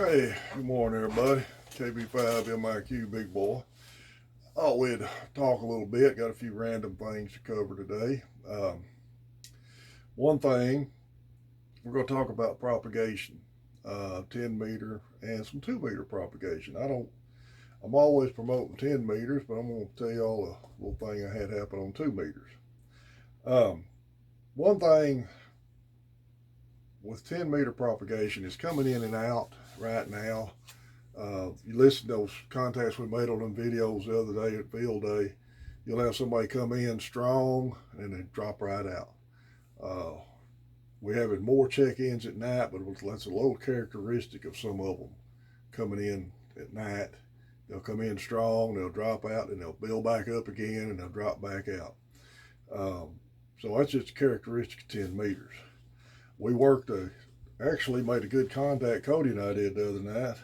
Hey, good morning, everybody. KB5 MIQ Big Boy. Oh, we'd talk a little bit. Got a few random things to cover today. One thing, we're going to talk about propagation, 10 meter and some 2 meter propagation. I'm always promoting 10 meters, but I'm going to tell you all a little thing I had happen on 2 meters. Um, One thing with 10 meter propagation is coming in and out right now. You listen to those contacts we made on them videos the other day at field day. You'll have somebody come in strong and then drop right out. Uh, we're having more check-ins at night, but that's a little characteristic of some of them coming in at night. They'll come in strong, they'll drop out, and they'll build back up again, and they'll drop back out. Um, so that's just a characteristic of 10 meters. We actually made a good contact, Cody and I did the other night.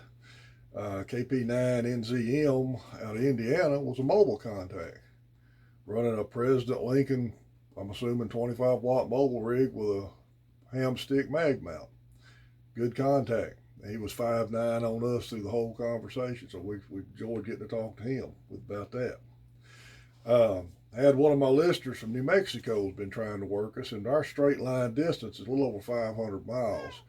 KP9NZM out of Indiana was a mobile contact, running a President Lincoln, I'm assuming 25-watt mobile rig with a ham stick mag mount. Good contact. He was 5'9" on us through the whole conversation, so we enjoyed getting to talk to him about that. I had one of my listeners from New Mexico has been trying to work us, and our straight line distance is a little over 500 miles,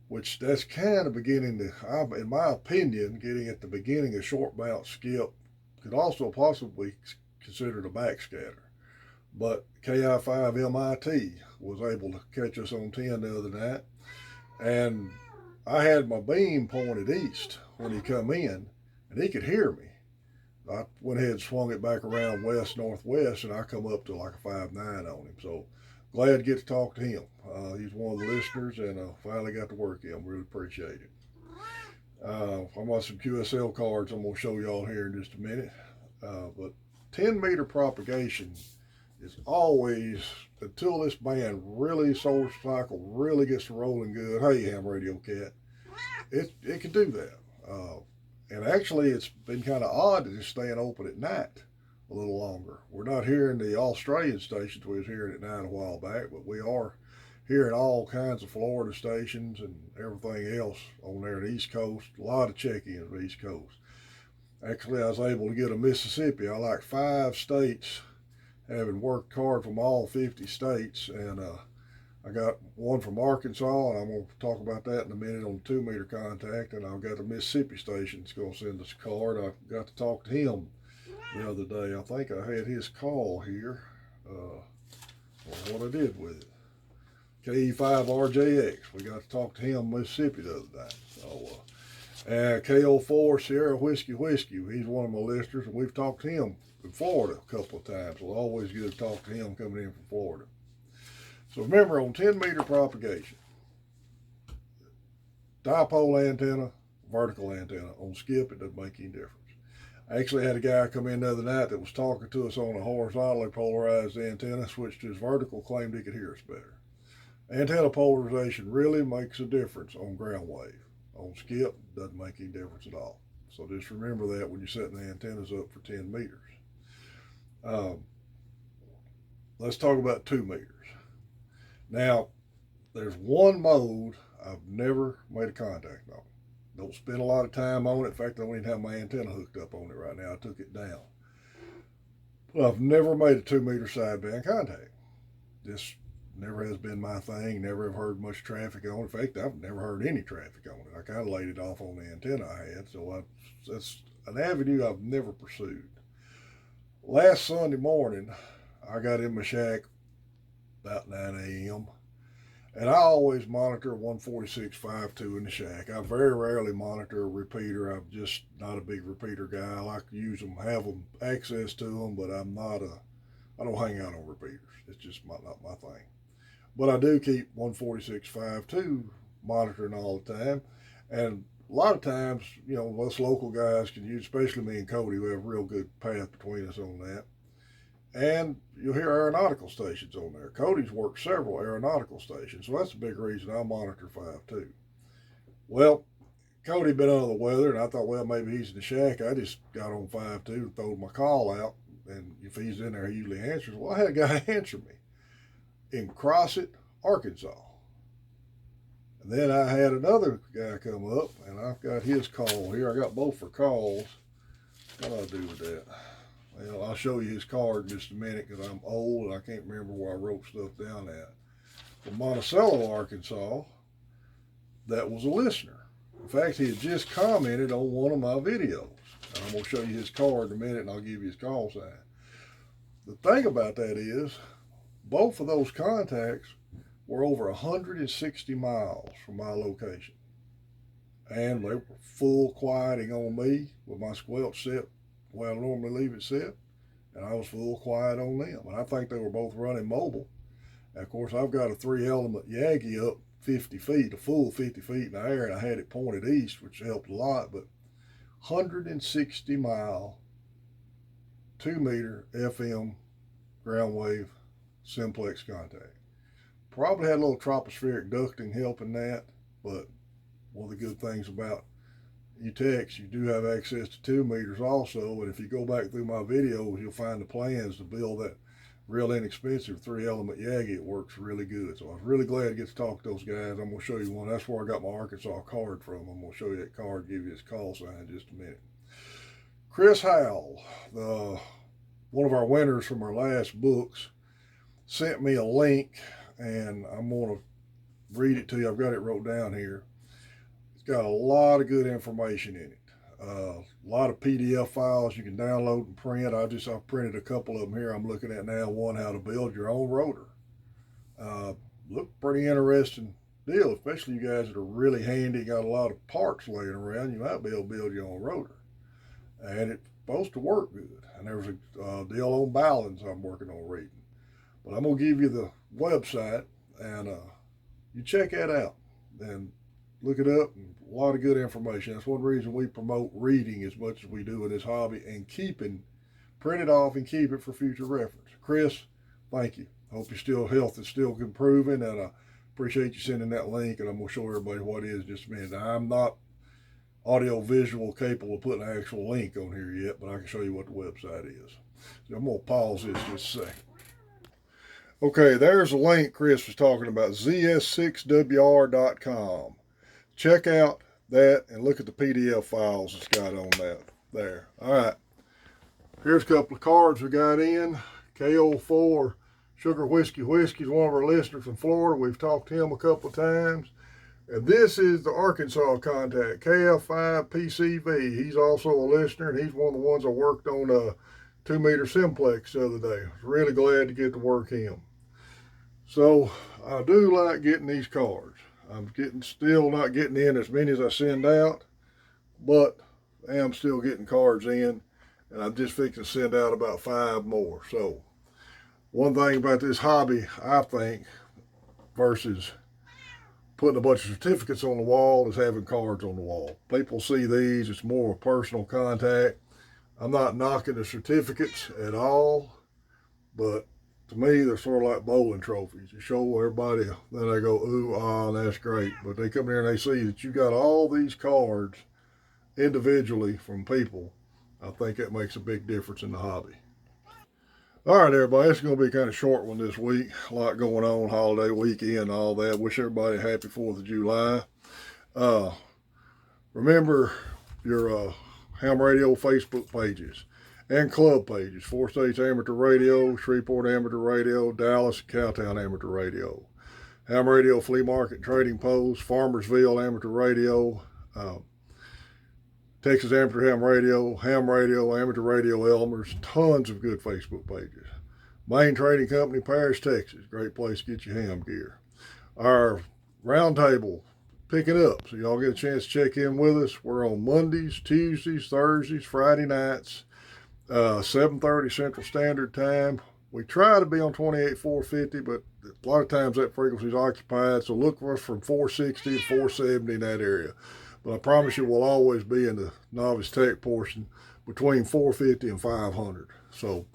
which that's kind of beginning to, in my opinion, getting at the beginning of short bounce skip could also possibly considered a backscatter. But KI5MIT was able to catch us on 10 the other night, and I had my beam pointed east when he come in, and he could hear me. I went ahead and swung it back around west northwest, and I come up to like a 5'9" on him. So glad to get to talk to him. He's one of the listeners, and finally got to work him. Really appreciate it. I'm on some QSL cards I'm going to show y'all here in just a minute. But 10 meter propagation is always, until this band really, solar cycle really gets rolling good. Hey, Ham Radio Cat. It can do that. And actually, it's been kind of odd to just staying open at night a little longer. We're not hearing the Australian stations we was hearing at night a while back, but we are hearing all kinds of Florida stations and everything else on there, the East Coast. A lot of check-ins on the East Coast. Actually, I was able to get a Mississippi. I like 5 states, having worked hard from all 50 states, and I got one from Arkansas, and I'm going to talk about that in a minute on the 2 meter contact. And I've got a Mississippi station that's going to send us a card. I got to talk to him the other day. I think I had his call here, or what I did with it. KE5RJX. We got to talk to him in Mississippi the other day. So, KO4 Sierra Whiskey Whiskey. He's one of my listeners, and we've talked to him in Florida a couple of times. So always good to talk to him coming in from Florida. So remember, on 10 meter propagation, dipole antenna, vertical antenna. On skip, it doesn't make any difference. I actually had a guy come in the other night that was talking to us on a horizontally polarized antenna, switched to his vertical, claimed he could hear us better. Antenna polarization really makes a difference on ground wave. On skip, doesn't make any difference at all. So just remember that when you're setting the antennas up for 10 meters. Let's talk about 2 meters. Now, there's one mode I've never made a contact on. Don't spend a lot of time on it. In fact, I don't even have my antenna hooked up on it right now. I took it down. But I've never made a 2 meter sideband contact. This never has been my thing. Never have heard much traffic on it. In fact, I've never heard any traffic on it. I kind of laid it off on the antenna I had. So that's an avenue I've never pursued. Last Sunday morning, I got in my shack about 9 a.m. And I always monitor 146.52 in the shack. I very rarely monitor a repeater. I'm just not a big repeater guy. I like to use them, have them access to them, but I don't hang out on repeaters. It's just not my thing. But I do keep 146.52 monitoring all the time. And a lot of times, us local guys can use, especially me and Cody, we have a real good path between us on that. And you'll hear aeronautical stations on there. Cody's worked several aeronautical stations, so that's a big reason I monitor 5.2. Well, Cody been under the weather, and I thought, well, maybe he's in the shack. I just got on 5.2 and threw my call out, and if he's in there, he usually answers. Well, I had a guy answer me in Crossett, Arkansas. And then I had another guy come up, and I've got his call here. I got both for calls. What do I do with that? Well, I'll show you his card in just a minute because I'm old and I can't remember where I wrote stuff down at. From Monticello, Arkansas, that was a listener. In fact, he had just commented on one of my videos. And I'm going to show you his card in a minute and I'll give you his call sign. The thing about that is, both of those contacts were over 160 miles from my location. And they were full quieting on me with my squelch set where I normally leave it set. And I was full quiet on them. And I think they were both running mobile. And of course, I've got a 3-element Yagi up 50 feet, a full 50 feet in the air, and I had it pointed east, which helped a lot. But 160 mile, 2-meter FM ground wave simplex contact. Probably had a little tropospheric ducting helping that, but one of the good things about UTEX, you do have access to 2 meters also, and if you go back through my videos, you'll find the plans to build that real inexpensive 3-element Yagi. It works really good. So I was really glad to get to talk to those guys. I'm going to show you one. That's where I got my Arkansas card from. I'm going to show you that card, give you his call sign in just a minute. Chris Howell, one of our winners from our last books, sent me a link, and I'm going to read it to you. I've got it wrote down here. It's got a lot of good information in it. A lot of PDF files you can download and print. I've printed a couple of them here. I'm looking at now one, how to build your own rotor. Look pretty interesting deal, especially you guys that are really handy, got a lot of parts laying around. You might be able to build your own rotor. And it's supposed to work good. And there's a deal on balance I'm working on reading. But I'm going to give you the website, and you check that out and look it up. And a lot of good information. That's one reason we promote reading as much as we do in this hobby, and print it off and keep it for future reference. Chris, thank you. Hope your health is still improving, and I appreciate you sending that link, and I'm going to show everybody what it is in just a minute. Now, I'm not audio visual capable of putting an actual link on here yet, but I can show you what the website is. So I'm going to pause this just a second. Okay, there's a link Chris was talking about, zs6wr.com. Check out that and look at the PDF files it's got on that there. All right, here's a couple of cards we got in. KO4 Sugar Whiskey is one of our listeners from Florida. We've talked to him a couple of times. And this is the Arkansas contact, KF5PCV. He's also a listener, and he's one of the ones I worked on a 2-meter simplex the other day. I was really glad to get to work him. So I do like getting these cards. I'm still not getting in as many as I send out, but I am still getting cards in, and I'm just fixing to send out about 5 more. So one thing about this hobby, I think, versus putting a bunch of certificates on the wall, is having cards on the wall. People see these, it's more of personal contact. I'm not knocking the certificates at all, but to me, they're sort of like bowling trophies. You show everybody, then they go, ooh, ah, that's great. But they come here and they see that you got all these cards individually from people. I think that makes a big difference in the hobby. All right, everybody, it's going to be kind of short one this week. A lot going on, holiday weekend, all that. Wish everybody a happy 4th of July. Remember your ham radio Facebook pages and club pages: 4 States Amateur Radio, Shreveport Amateur Radio, Dallas, Cowtown Amateur Radio, Ham Radio Flea Market Trading Post, Farmersville Amateur Radio, Texas Amateur Ham Radio, Amateur Radio Elmers. Tons of good Facebook pages. Main Trading Company, Paris, Texas. Great place to get your ham gear. Our roundtable picking up, so y'all get a chance to check in with us. We're on Mondays, Tuesdays, Thursdays, Friday nights, 7:30 Central Standard Time. We try to be on 28,450, but a lot of times that frequency is occupied, so look for us from 460 to 470 in that area. But I promise you we'll always be in the novice tech portion between 450 and 500. So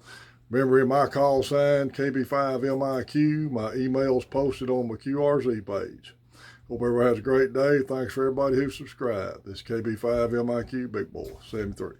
remember, in my call sign, KB5MIQ, my email's posted on my QRZ page. Hope everybody has a great day. Thanks for everybody who subscribed. This is KB5MIQ, Big Boy 73.